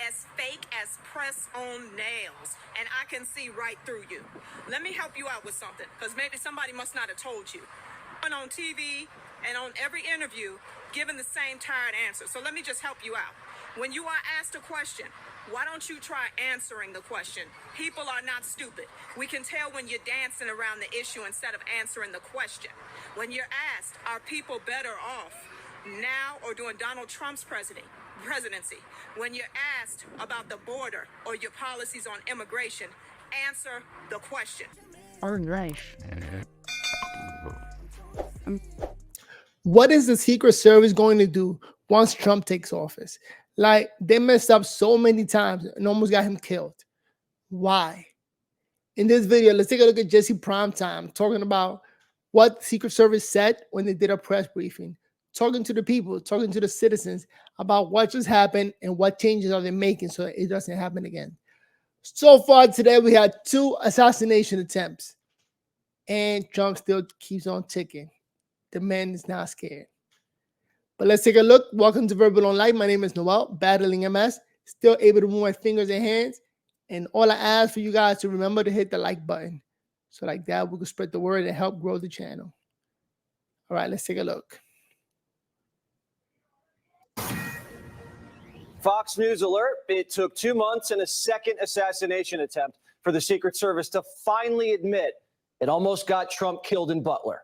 as fake as press-on nails, and I can see right through you. Let me help you out with something, because maybe somebody must not have told you. On TV and on every interview, giving the same tired answer. So let me just help you out. When you are asked a question, why don't you try answering the question? People are not stupid. We can tell when you're dancing around the issue instead of answering the question. When you're asked, are people better off now or during Donald Trump's presidency? When you're asked about the border or your policies on immigration, answer the question. Our life. What is the Secret Service going to do once Trump takes office? Like, they messed up so many times and almost got him killed. Why? In this video, let's take a look at Jesse Primetime talking about what the Secret Service said when they did a press briefing, talking to the people, talking to the citizens about what just happened and what changes are they making so that it doesn't happen again. So far today, we had 2 assassination attempts, and Trump still keeps on ticking. The man is not scared. But let's take a look. Welcome to Verbal on Life. My name is Noel, battling MS, still able to move my fingers and hands. And all I ask for you guys to remember to hit the like button. So like that, we can spread the word and help grow the channel. All right, let's take a look. Fox News alert. It took 2 months and a second assassination attempt for the Secret Service to finally admit it almost got Trump killed in Butler.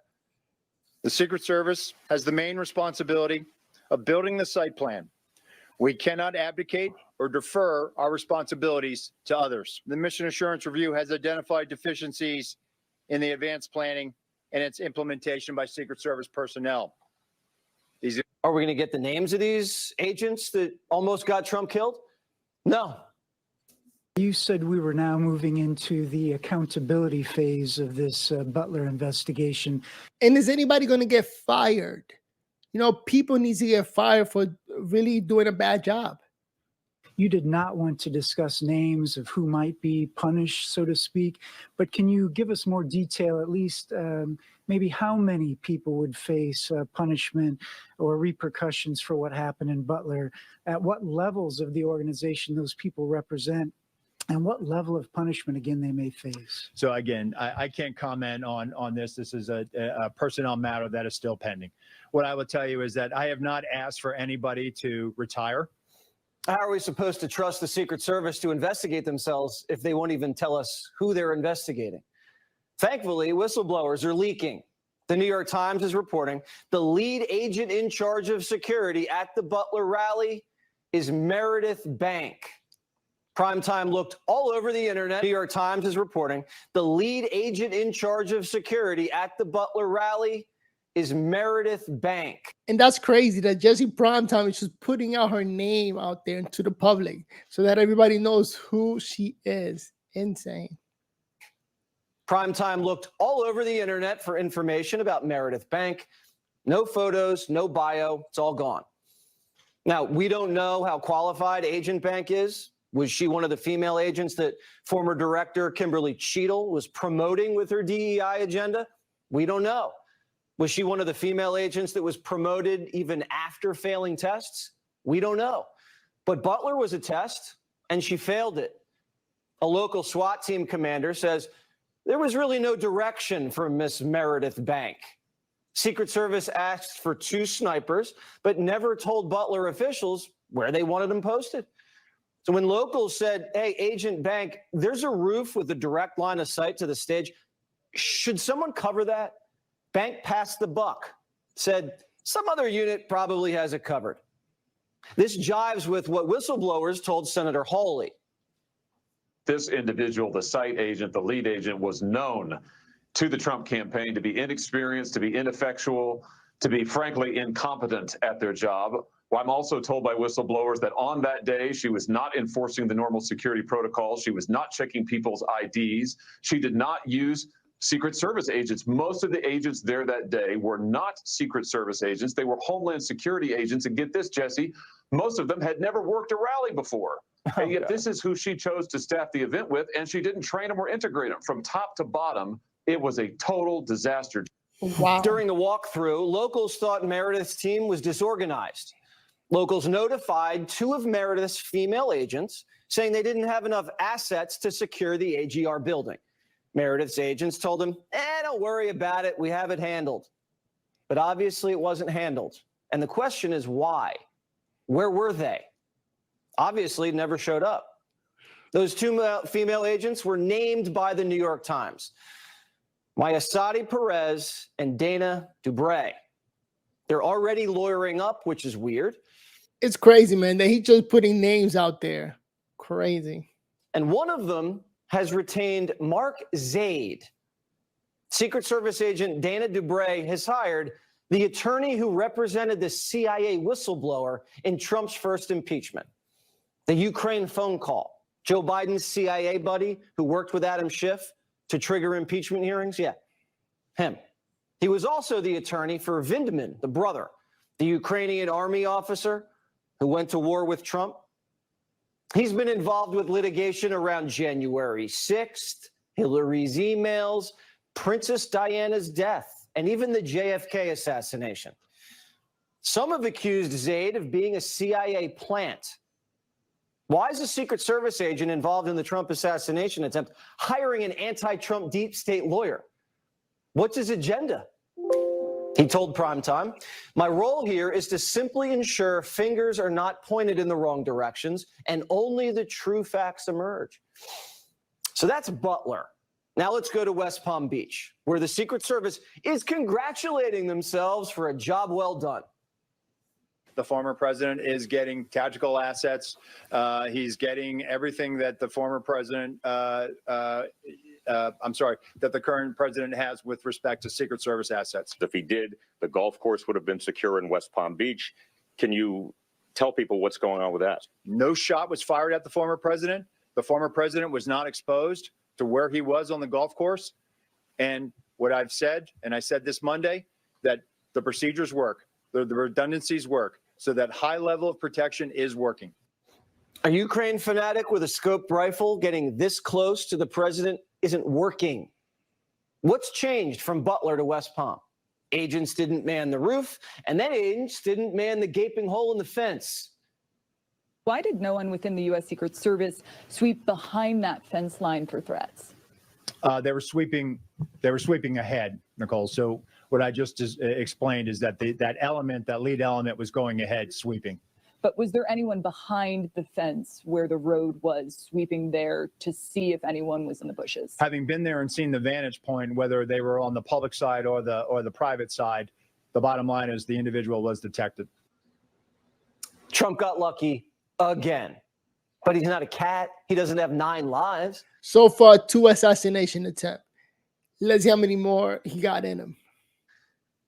The Secret Service has the main responsibility of building the site plan. We cannot abdicate or defer our responsibilities to others. The Mission Assurance Review has identified deficiencies in the advanced planning and its implementation by Secret Service personnel. Are we going to get the names of these agents that almost got Trump killed? No. You said we were now moving into the accountability phase of this Butler investigation. And is anybody going to get fired? You know, people need to get fired for really doing a bad job. You did not want to discuss names of who might be punished, so to speak, but can you give us more detail, at least maybe how many people would face punishment or repercussions for what happened in Butler, at what levels of the organization those people represent, and what level of punishment, again, they may face? So again, I can't comment on this. This is a personnel matter that is still pending. What I will tell you is that I have not asked for anybody to retire. How are we supposed to trust the Secret Service to investigate themselves if they won't even tell us who they're investigating? Thankfully, whistleblowers are leaking. The New York Times is reporting the lead agent in charge of security at the Butler rally is Meredith Bank. Primetime looked all over the internet. New York Times is reporting the lead agent in charge of security at the Butler rally is Meredith Bank. And that's crazy that Jesse Primetime is just putting out her name out there to the public so that everybody knows who she is. Insane. Primetime looked all over the internet for information about Meredith Bank. No photos, no bio. It's all gone. Now, we don't know how qualified Agent Bank is. Was she one of the female agents that former director Kimberly Cheadle was promoting with her DEI agenda? We don't know. Was she one of the female agents that was promoted even after failing tests? We don't know. But Butler was a test, and she failed it. A local SWAT team commander says there was really no direction for Miss Meredith Bank. Secret Service asked for 2 snipers, but never told Butler officials where they wanted them posted. So when locals said, hey, Agent Bank, there's a roof with a direct line of sight to the stage, should someone cover that? Bank passed the buck, said some other unit probably has it covered. This jives with what whistleblowers told Senator Hawley. This individual, the site agent, the lead agent, was known to the Trump campaign to be inexperienced, to be ineffectual, to be frankly incompetent at their job. Well, I'm also told by whistleblowers that on that day, she was not enforcing the normal security protocols. She was not checking people's IDs. She did not use Secret Service agents. Most of the agents there that day were not Secret Service agents. They were Homeland Security agents. And get this, Jesse, most of them had never worked a rally before. And yet this is who she chose to staff the event with, and she didn't train them or integrate them. From top to bottom, it was a total disaster. Wow. During the walkthrough, locals thought Meredith's team was disorganized. Locals notified 2 of Meredith's female agents, saying they didn't have enough assets to secure the AGR building. Meredith's agents told him, don't worry about it. We have it handled. But obviously it wasn't handled. And the question is why? Where were they? Obviously never showed up. Those 2 female agents were named by the New York Times. Mayasati Perez and Dana Dubray. They're already lawyering up, which is weird. It's crazy, man, that he's just putting names out there. Crazy. And one of them has retained Mark Zaid. Secret Service agent Dana Dubray has hired the attorney who represented the CIA whistleblower in Trump's first impeachment. The Ukraine phone call. Joe Biden's CIA buddy who worked with Adam Schiff to trigger impeachment hearings? Yeah, him. He was also the attorney for Vindman, the brother, the Ukrainian army officer who went to war with Trump. He's been involved with litigation around January 6th, Hillary's emails, Princess Diana's death, and even the JFK assassination. Some have accused Zaid of being a CIA plant. Why is a Secret Service agent involved in the Trump assassination attempt hiring an anti-Trump deep state lawyer? What's his agenda? He told Primetime, my role here is to simply ensure fingers are not pointed in the wrong directions and only the true facts emerge. So that's Butler. Now let's go to West Palm Beach, where the Secret Service is congratulating themselves for a job well done. The former president is getting tactical assets. He's getting everything that the former president, that the current president has with respect to Secret Service assets. If he did, the golf course would have been secure in West Palm Beach. Can you tell people what's going on with that? No shot was fired at the former president. The former president was not exposed to where he was on the golf course. And what I've said, and I said this Monday, that the procedures work, the redundancies work, so that high level of protection is working. A Ukraine fanatic with a scoped rifle getting this close to the president isn't working. What's changed from Butler to West Palm? Agents didn't man the roof, and then agents didn't man the gaping hole in the fence. Why did no one within the U.S. Secret Service sweep behind that fence line for threats? They were sweeping ahead, Nicole. So what I just explained is that that lead element was going ahead, sweeping. But was there anyone behind the fence where the road was, sweeping there to see if anyone was in the bushes? Having been there and seen the vantage point, whether they were on the public side or the private side, the bottom line is the individual was detected. Trump got lucky again, but he's not a cat. He doesn't have 9 lives. So far, 2 assassination attempts. Let's see how many more he got in him.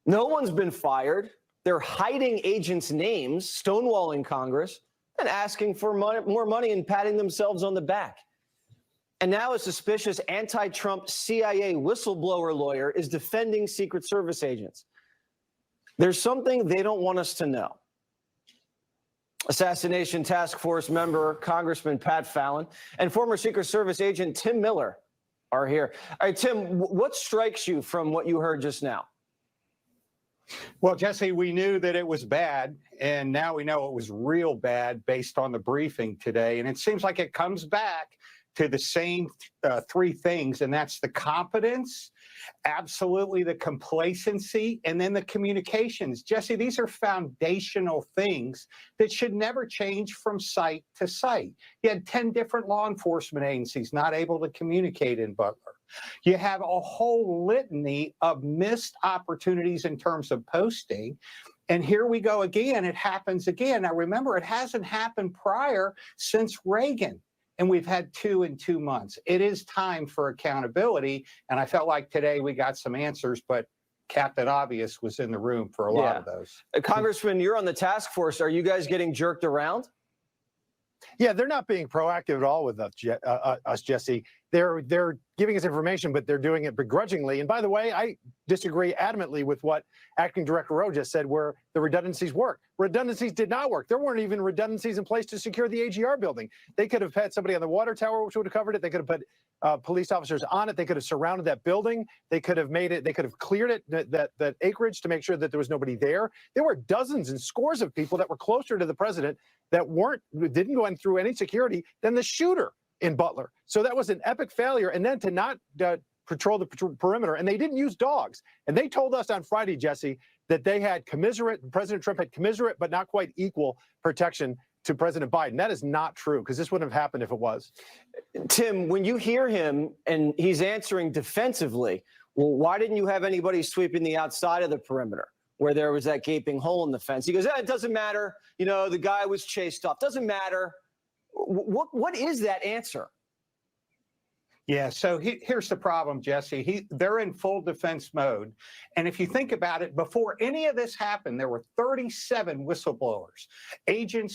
No one's been fired. They're hiding agents' names, stonewalling Congress, and asking for more money and patting themselves on the back. And now a suspicious anti-Trump CIA whistleblower lawyer is defending Secret Service agents. There's something they don't want us to know. Assassination Task Force member Congressman Pat Fallon and former Secret Service agent Tim Miller are here. All right, Tim, what strikes you from what you heard just now? Well, Jesse, we knew that it was bad, and now we know it was real bad based on the briefing today. And it seems like it comes back to the same 3 things, and that's the competence, absolutely the complacency, and then the communications. Jesse, these are foundational things that should never change from site to site. You had 10 different law enforcement agencies not able to communicate in Butler. You have a whole litany of missed opportunities in terms of posting. And here we go again. It happens again. Now, remember, it hasn't happened prior since Reagan. And we've had 2 in 2 months. It is time for accountability. And I felt like today we got some answers, but Captain Obvious was in the room for a lot of those. Congressman, you're on the task force. Are you guys getting jerked around? Yeah, they're not being proactive at all with us, Jesse. they're giving us information, but they're doing it begrudgingly. And by the way, I disagree adamantly with what Acting Director Rowe just said, where the redundancies work. Redundancies did not work. There weren't even redundancies in place to secure the AGR building. They could have had somebody on the water tower, which would have covered it. They could have put police officers on it. They could have surrounded that building. They could have made it. They could have cleared it, that acreage, to make sure that there was nobody there. There were dozens and scores of people that were closer to the president that didn't go in through any security than the shooter in Butler. So that was an epic failure. And then to not patrol the perimeter, and they didn't use dogs. And they told us on Friday, Jesse, that they had President Trump had commiserate, but not quite equal protection to President Biden. That is not true, because this wouldn't have happened if it was. Tim, when you hear him and he's answering defensively, well, why didn't you have anybody sweeping the outside of the perimeter where there was that gaping hole in the fence? He goes, it doesn't matter. You know, the guy was chased off. Doesn't matter. What is that answer? Yeah, so here's the problem, Jesse. They're in full defense mode. And if you think about it, before any of this happened, there were 37 whistleblowers,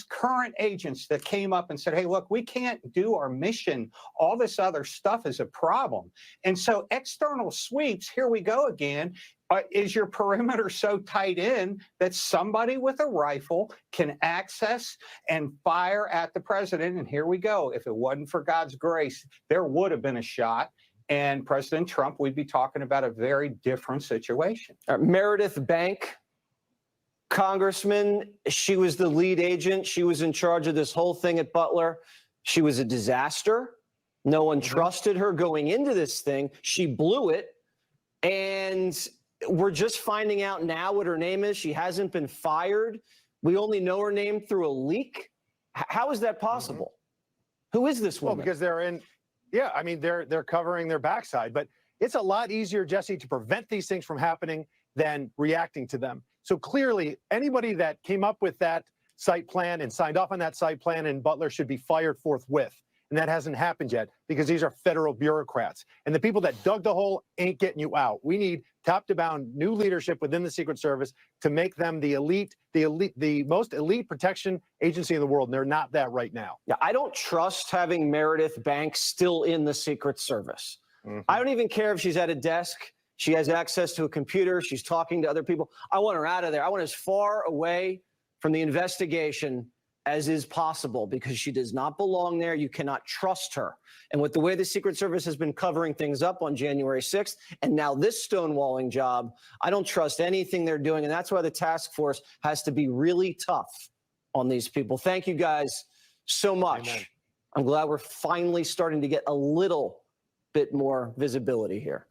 current agents that came up and said, hey, look, we can't do our mission. All this other stuff is a problem. And so external sweeps, here we go again. Is your perimeter so tight in that somebody with a rifle can access and fire at the president? And here we go. If it wasn't for God's grace, there would have been a shot. And President Trump, we'd be talking about a very different situation. Meredith Bank, Congressman, she was the lead agent. She was in charge of this whole thing at Butler. She was a disaster. No one trusted her going into this thing. She blew it. And we're just finding out now what her name is. She hasn't been fired. We only know her name through a leak. How is that possible? Who is this woman? Well, because they're covering their backside. But it's a lot easier, Jesse, to prevent these things from happening than reacting to them. So clearly, anybody that came up with that site plan and signed off on that site plan in Butler should be fired forthwith. And that hasn't happened yet, because these are federal bureaucrats. And the people that dug the hole ain't getting you out. We need top-to-down new leadership within the Secret Service to make them the most elite protection agency in the world. And they're not that right now. Yeah, I don't trust having Meredith Banks still in the Secret Service. I don't even care if she's at a desk. She has access to a computer. She's talking to other people. I want her out of there. I want her as far away from the investigation as is possible, because she does not belong there. You cannot trust her. And with the way the Secret Service has been covering things up on January 6th, and now this stonewalling job, I don't trust anything they're doing. And that's why the task force has to be really tough on these people. Thank you guys so much. Amen. I'm glad we're finally starting to get a little bit more visibility here.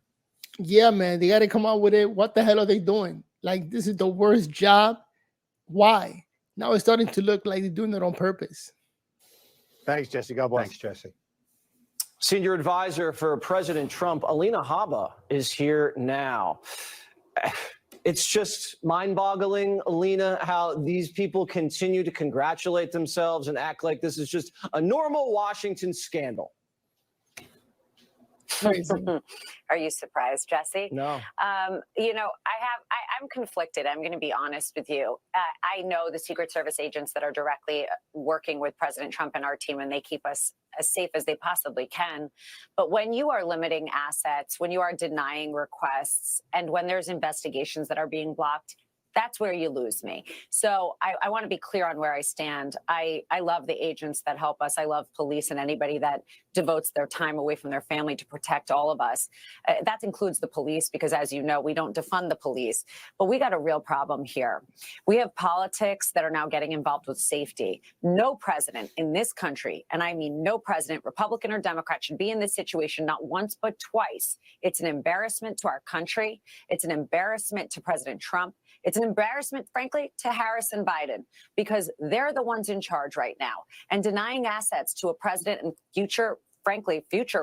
Yeah, man, they got to come out with it. What the hell are they doing? Like, this is the worst job. Why? Now it's starting to look like they're doing it on purpose. Thanks, Jesse. God bless. Thanks, Jesse. Senior advisor for President Trump, Alina Habba, is here now. It's just mind-boggling, Alina, how these people continue to congratulate themselves and act like this is just a normal Washington scandal. Are you surprised, Jesse? No. I'm conflicted. I'm going to be honest with you. I know the Secret Service agents that are directly working with President Trump and our team, and they keep us as safe as they possibly can. But when you are limiting assets, when you are denying requests, and when there's investigations that are being blocked, that's where you lose me. So I want to be clear on where I stand. I love the agents that help us. I love police and anybody that devotes their time away from their family to protect all of us. That includes the police, because as you know, we don't defund the police. But we got a real problem here. We have politics that are now getting involved with safety. No president in this country, and I mean no president, Republican or Democrat, should be in this situation, not once but twice. It's an embarrassment to our country. It's an embarrassment to President Trump. It's an embarrassment, frankly, to Harris and Biden, because they're the ones in charge right now. And denying assets to a president and future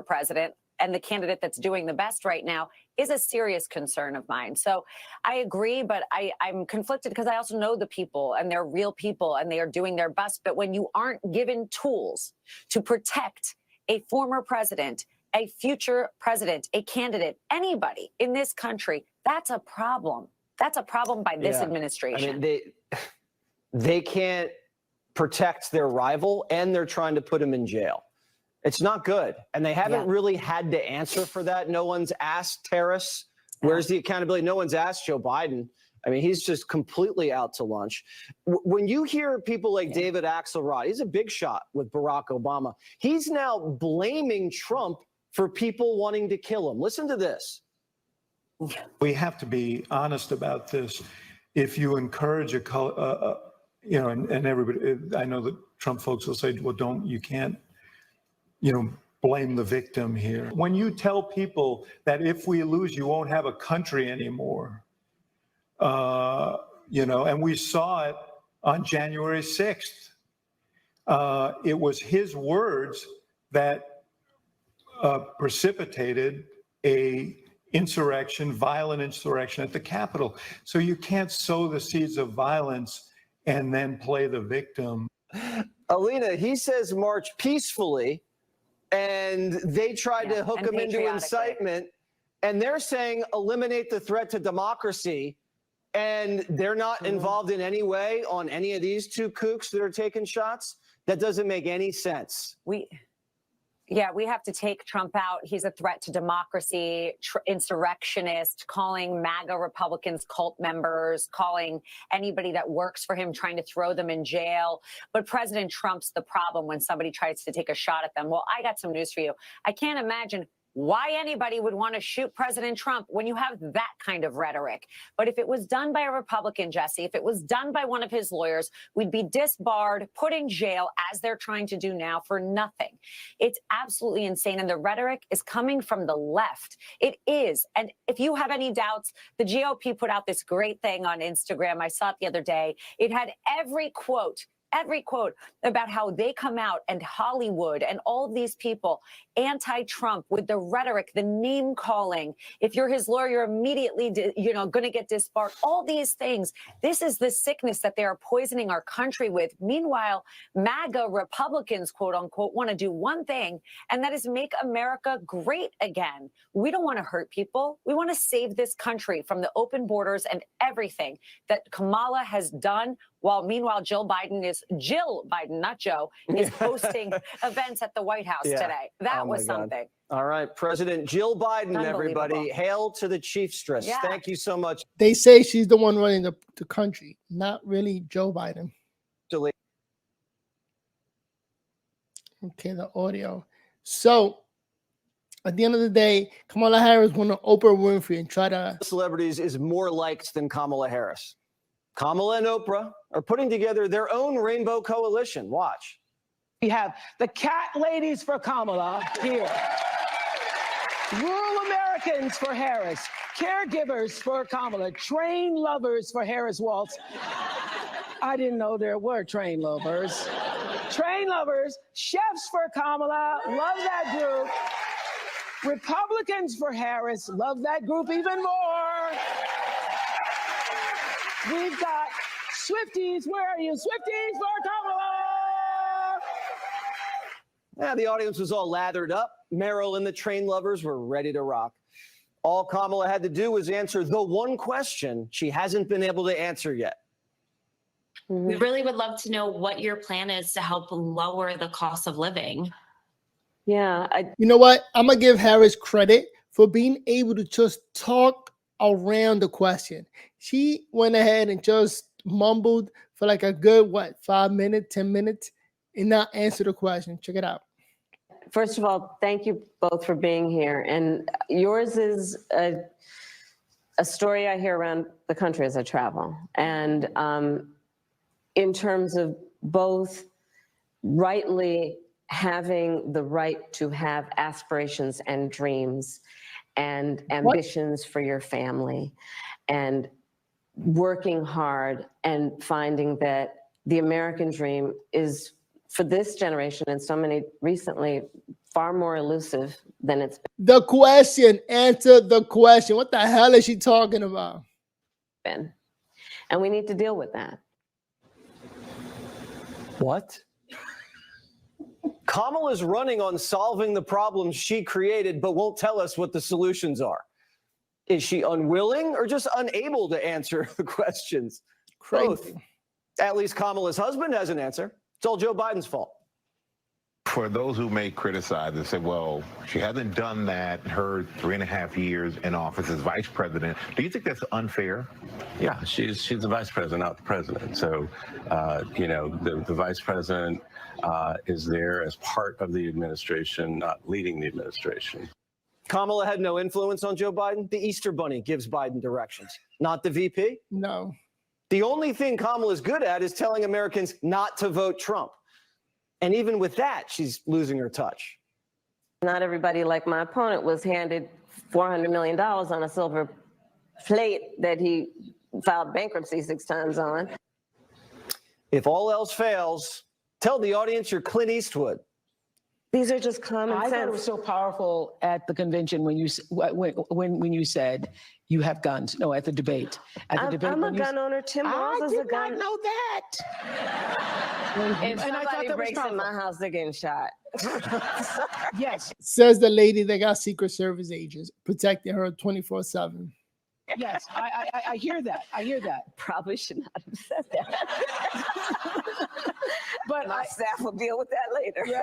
president and the candidate that's doing the best right now is a serious concern of mine. So I agree, but I'm conflicted because I also know the people, and they're real people, and they are doing their best. But when you aren't given tools to protect a former president, a future president, a candidate, anybody in this country, that's a problem. That's a problem by this administration. I mean, they can't protect their rival, and they're trying to put him in jail. It's not good. And they haven't really had to answer for that. No one's asked Harris, where's the accountability? No one's asked Joe Biden. I mean, he's just completely out to lunch. When you hear people like David Axelrod, he's a big shot with Barack Obama. He's now blaming Trump for people wanting to kill him. Listen to this. We have to be honest about this. If you encourage and everybody, I know that Trump folks will say, well, you can't, blame the victim here. When you tell people that if we lose, you won't have a country anymore, and we saw it on January 6th. It was his words that precipitated a violent insurrection at the Capitol. So you can't sow the seeds of violence and then play the victim. Alina, he says march peacefully, and they tried to hook him into incitement, and they're saying eliminate the threat to democracy, and they're not involved in any way on any of these two kooks that are taking shots. That doesn't make any sense. We have to take Trump out. He's a threat to democracy, insurrectionist, calling MAGA Republicans cult members, calling anybody that works for him, trying to throw them in jail. But President Trump's the problem when somebody tries to take a shot at them. Well, I got some news for you. I can't imagine why anybody would want to shoot President Trump when you have that kind of rhetoric. But if it was done by a Republican, Jesse, if it was done by one of his lawyers, we'd be disbarred, put in jail, as they're trying to do now, for nothing. It's absolutely insane. And the rhetoric is coming from the left. It is. And if you have any doubts, the GOP put out this great thing on Instagram. I saw it the other day. It had every quote about how they come out, and Hollywood and all of these people anti-Trump with the rhetoric, the name calling. If you're his lawyer, you're immediately, going to get disbarred. All these things. This is the sickness that they are poisoning our country with. Meanwhile, MAGA Republicans, quote unquote, want to do one thing, and that is make America great again. We don't want to hurt people. We want to save this country from the open borders and everything that Kamala has done. While meanwhile, Jill Biden, not Joe, is hosting events at the White House today. That was something. All right, President Jill Biden, everybody. Hail to the chiefstress. Yeah. Thank you so much. They say she's the one running the country, not really Joe Biden. Okay, the audio. So at the end of the day, Kamala Harris went to Oprah Winfrey and tried to... Celebrities is more liked than Kamala Harris. Kamala and Oprah are putting together their own rainbow coalition. Watch. We have the cat ladies for Kamala here. Rural Americans for Harris. Caregivers for Kamala. Train lovers for Harris Waltz. I didn't know there were train lovers. Train lovers. Chefs for Kamala. Love that group. Republicans for Harris. Love that group even more. We've got Swifties. Where are you? Swifties for Kamala. Yeah, the audience was all lathered up. Meryl and the train lovers were ready to rock. All Kamala had to do was answer the one question she hasn't been able to answer yet. We really would love to know what your plan is to help lower the cost of living. Yeah. You know what? I'm going to give Harris credit for being able to just talk around the question. She went ahead and just mumbled for like a good, 5 minutes, 10 minutes, and not answer the question. Check it out. First of all, thank you both for being here. And yours is a story I hear around the country as I travel. And in terms of both rightly having the right to have aspirations and dreams and ambitions for your family, and working hard and finding that the American dream is, for this generation and so many recently, far more elusive than it's been. The question, answer the question. What the hell is she talking about? And we need to deal with that. What? Kamala's running on solving the problems she created, but won't tell us what the solutions are. Is she unwilling or just unable to answer the questions? Crazy. Both. At least Kamala's husband has an answer. It's all Joe Biden's fault. for those who may criticize and say, well, she hasn't done that her 3.5 years in office as vice president, do you think that's unfair? Yeah, she's the vice president, not the president. So, you know, the vice president is there as part of the administration, not leading the administration. Kamala had no influence on Joe Biden. The Easter Bunny gives Biden directions, not the VP. No. The only thing Kamala is good at is telling Americans not to vote Trump. And even with that, she's losing her touch. Not everybody, like my opponent, was handed $400 million on a silver plate that he filed bankruptcy 6 times on. If all else fails, tell the audience you're Clint Eastwood. These are just common sense. I thought it was so powerful at the convention when you said you have guns. No, at the debate. I'm a gun owner. Tim Walz is a gun. I did not know that. If somebody breaks in my house, they're getting shot. Yes. Says the lady that got Secret Service agents protecting her 24/7. Yes, I hear that. I hear that. Probably should not have said that. But my staff will deal with that later. Yeah.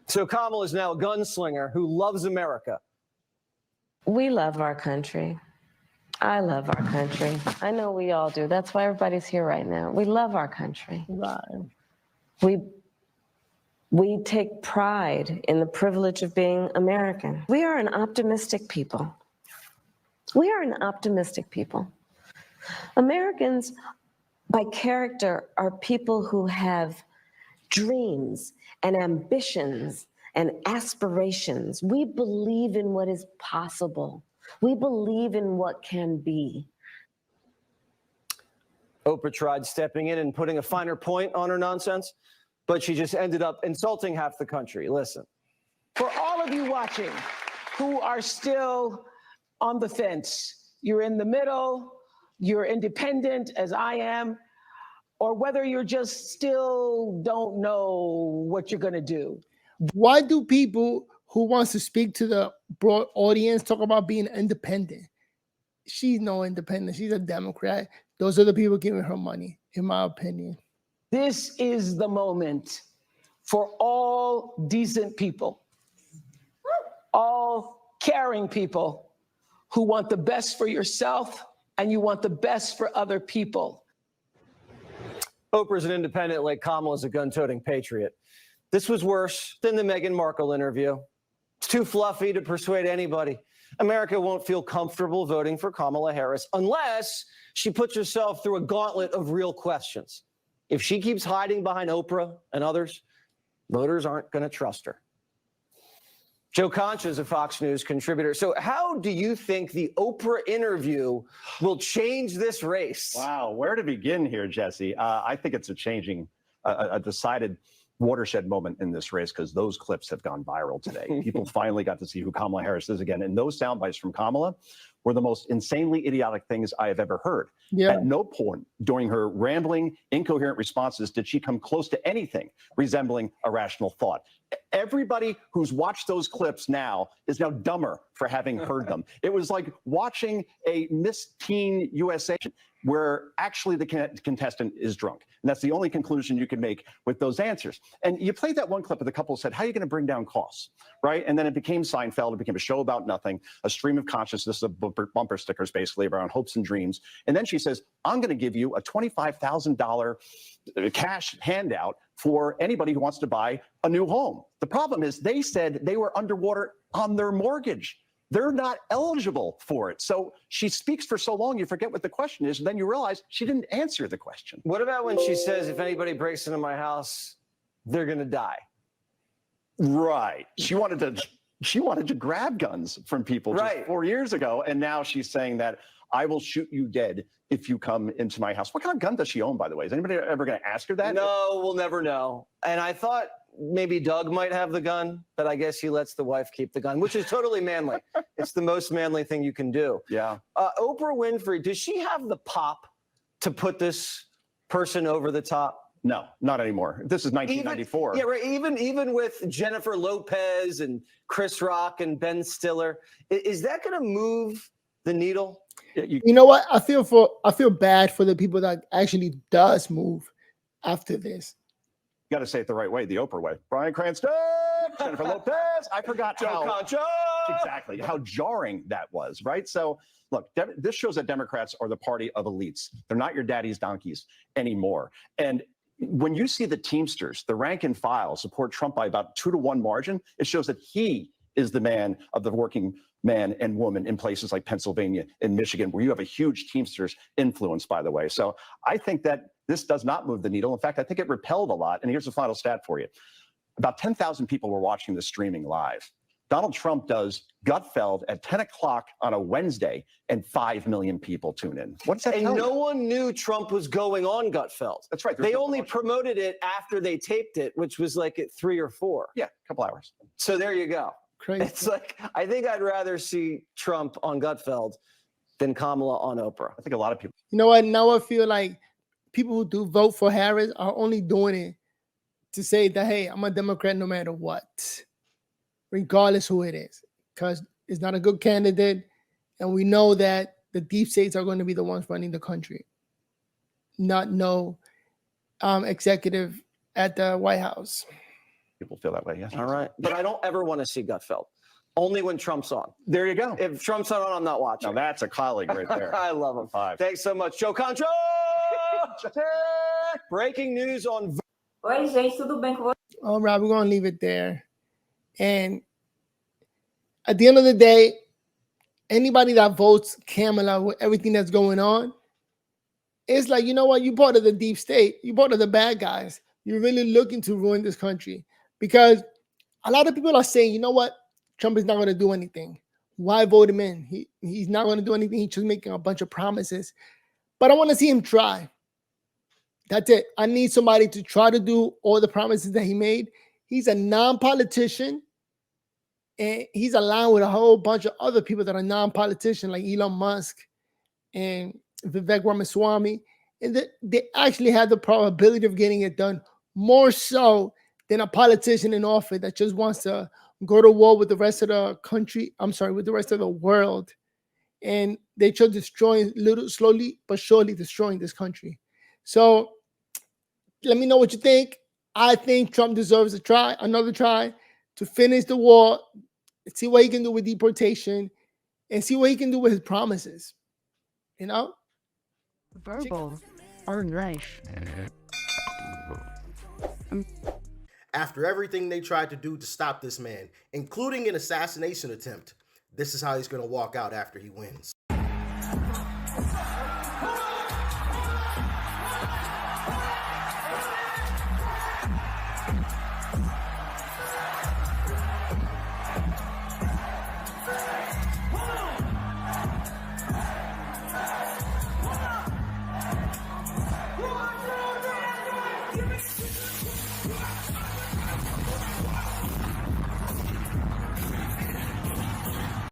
So Kamala is now a gunslinger who loves America. We love our country. I love our country. I know we all do. That's why everybody's here right now. We love our country. Right. We take pride in the privilege of being American. We are an optimistic people. We are an optimistic people. Americans, by character, are people who have dreams and ambitions and aspirations. We believe in what is possible. We believe in what can be. Oprah tried stepping in and putting a finer point on her nonsense, but she just ended up insulting half the country. Listen. For all of you watching who are still on the fence, you're in the middle, you're independent as I am, or whether you're just still don't know what you're going to do. Why do people who wants to speak to the broad audience talk about being independent? She's no independent. She's a Democrat. Those are the people giving her money, in my opinion. This is the moment for all decent people, all caring people who want the best for yourself and you want the best for other people. Oprah's an independent like Kamala's a gun-toting patriot. This was worse than the Meghan Markle interview. It's too fluffy to persuade anybody. America won't feel comfortable voting for Kamala Harris unless she puts herself through a gauntlet of real questions. If she keeps hiding behind Oprah and others, voters aren't going to trust her. Joe Concha is a Fox News contributor. So how do you think the Oprah interview will change this race? Wow, where to begin here, Jesse? I think it's a decided watershed moment in this race because those clips have gone viral today. People finally got to see who Kamala Harris is again. And those sound bites from Kamala were the most insanely idiotic things I have ever heard. Yeah. At no point during her rambling, incoherent responses did she come close to anything resembling a rational thought. Everybody who's watched those clips now is now dumber for having heard them. It was like watching a Miss Teen USA where actually the contestant is drunk. And that's the only conclusion you can make with those answers. And you played that one clip where the couple said, how are you going to bring down costs? Right? And then it became Seinfeld. It became a show about nothing, a stream of consciousness of bumper stickers, basically, around hopes and dreams. And then she says, I'm going to give you a $25,000 cash handout for anybody who wants to buy a new home. The problem is they said they were underwater on their mortgage. They're not eligible for it. So she speaks for so long, you forget what the question is, and then you realize she didn't answer the question. What about when she says, if anybody breaks into my house, they're going to die? Right. She wanted to grab guns from people just 4 years ago, and now she's saying that I will shoot you dead if you come into my house. What kind of gun does she own, by the way? Is anybody ever going to ask her that? No, we'll never know. And I thought maybe Doug might have the gun, but I guess he lets the wife keep the gun, which is totally manly. It's the most manly thing you can do. Yeah. Oprah Winfrey, does she have the pop to put this person over the top? No, not anymore. This is 1994. Even with Jennifer Lopez and Chris Rock and Ben Stiller, is that going to move the needle? You know what? I feel bad for the people that actually does move after this. You got to say it the right way, the Oprah way. Bryan Cranston, Jennifer Lopez. I forgot Joe Concho. Exactly how jarring that was, right? So look, this shows that Democrats are the party of elites. They're not your daddy's donkeys anymore. And when you see the Teamsters, the rank and file support Trump by about 2-to-1 margin, it shows that he is the man of the working man and woman in places like Pennsylvania and Michigan, where you have a huge Teamsters influence, by the way. So I think that this does not move the needle. In fact, I think it repelled a lot. And here's the final stat for you. About 10,000 people were watching this streaming live. Donald Trump does Gutfeld at 10 o'clock on a Wednesday, and 5 million people tune in. What's that? And tell no you? one knew Trump was going on Gutfeld. That's right. They only promoted it after they taped it, which was like at 3 or 4. Yeah, a couple hours. So there you go. Crazy. It's like, I think I'd rather see Trump on Gutfeld than Kamala on Oprah. I think a lot of people. You know what? Now I feel like people who do vote for Harris are only doing it to say that, hey, I'm a Democrat no matter what, regardless who it is, because it's not a good candidate. And we know that the deep states are going to be the ones running the country, not no executive at the White House. People feel that way, yes. All right. But I don't ever want to see Gutfeld. Only when Trump's on. There you go. If Trump's not on, I'm not watching. Now that's a colleague right there. I love him. 5. Thanks so much, Joe Concho. Breaking news on. Oi, gente, tudo bem com você? All right, we're going to leave it there. And at the end of the day, anybody that votes Kamala with everything that's going on, it's like, you know what? You're part of the deep state. You're part of the bad guys. You're really looking to ruin this country. Because a lot of people are saying, you know what? Trump is not going to do anything. Why vote him in? He's not going to do anything. He's just making a bunch of promises. But I want to see him try. That's it. I need somebody to try to do all the promises that he made. He's a non-politician, and he's aligned with a whole bunch of other people that are non-politicians, like Elon Musk and Vivek Ramaswamy, and they actually have the probability of getting it done more so than a politician in office that just wants to go to war with the rest of the country. I'm sorry, with the rest of the world, and they just destroying slowly but surely destroying this country. So let me know what you think. I think Trump deserves a try, another try to finish the war, see what he can do with deportation, and see what he can do with his promises. You know? Verbal or life. After everything they tried to do to stop this man, including an assassination attempt, this is how he's going to walk out after he wins.